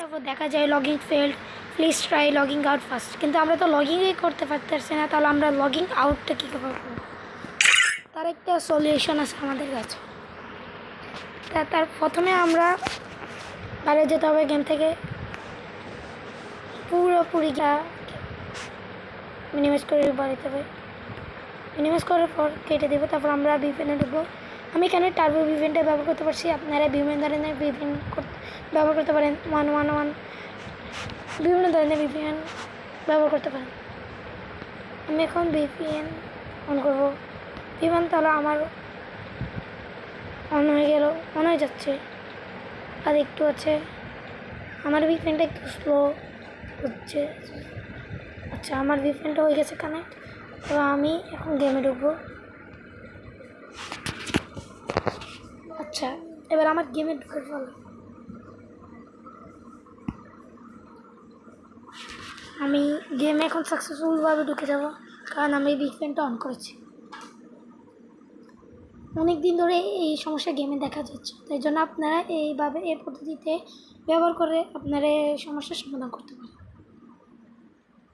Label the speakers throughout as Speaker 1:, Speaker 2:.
Speaker 1: তারপর দেখা যায় logging failed, please try logging out first. কিন্তু আমরা তো লগিংই করতে পারতেছি না, তাহলে আমরা লগিং আউটটা কী করে করবো? তার একটা সলিউশন আছে আমাদের কাছে। তার প্রথমে আমরা বাইরে যেতে হবে গেম থেকে, পুরোপুরি যা মিনিমাইজ করে বাড়িতে হবে। মিনিমাইজ করার পর কেটে দেবো, তারপর আমরা ভিপিএনে ঢুকবো। আমি এখানে টার্বো ভিপিএনটা ব্যবহার করতে পারছি, আপনারা বিভিন্ন ধরনের ভিপিএন ব্যবহার করতে পারেন। 111 বিভিন্ন ধরনের ভিপিএন ব্যবহার করতে পারেন। আমি এখন ভিপিএন অন করবো। ভিপিএন তাহলে আমার অন হয়ে গেল, অন হয়ে যাচ্ছে, আর একটু আছে। আমার ভিপিএনটা একটু স্লো হচ্ছে। আচ্ছা, আমার ভিপিএনটা হয়ে গেছে কানেক্ট। তো আমি এখন গেমে ঢুকবো। আচ্ছা, এবার আমার গেমে ঢুকে ফেলো। আমি গেমে এখন সাকসেসফুলভাবে ঢুকে যাব, কারণ আমি ভিপিএনটা অন করেছি। অনেক দিন ধরে এই সমস্যা গেমে দেখা যাচ্ছে, তাই জন্য আপনারা এইভাবে এই পদ্ধতিতে ব্যবহার করে আপনারা এই সমস্যার সমাধান করতে পারেন।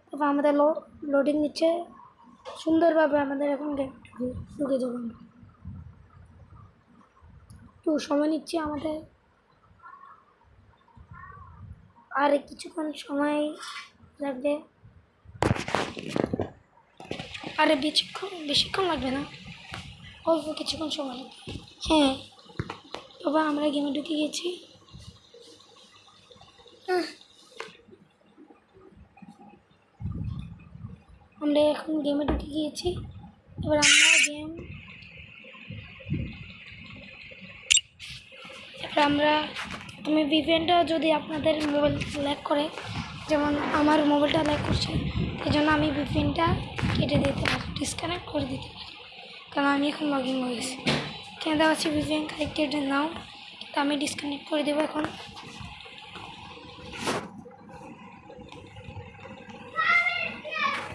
Speaker 1: তারপর আমাদের লোডিং নিচ্ছে সুন্দরভাবে, আমাদের এখন গেম ঢুকে যাবো। আমরা একটু সময় নিচ্ছি, আমাদের আর কিছুক্ষণ সময় লাগবে। আরে বেশিক্ষণ লাগবে না, অল্প কিছুক্ষণ সময় লাগবে। হ্যাঁ, তবে আমরা গেমে ঢুকে গেছি। আমরা এখন গেমে ঢুকে গিয়েছি। এবার আমি ভিপিএনটা যদি আপনাদের মোবাইল ল্যাগ করে, যেমন আমার মোবাইলটা ল্যাগ করছে, এই জন্য আমি ভিপিএনটা কেটে দিতে পারি, ডিসকানেক্ট করে দিতে পারি, কারণ আমি এখন লগ ইন হয়ে গেছি। কেন দেওয়া আছে ভিপিএন কানেক্টেড নাও, তো আমি ডিসকানেক্ট করে দেবো এখন।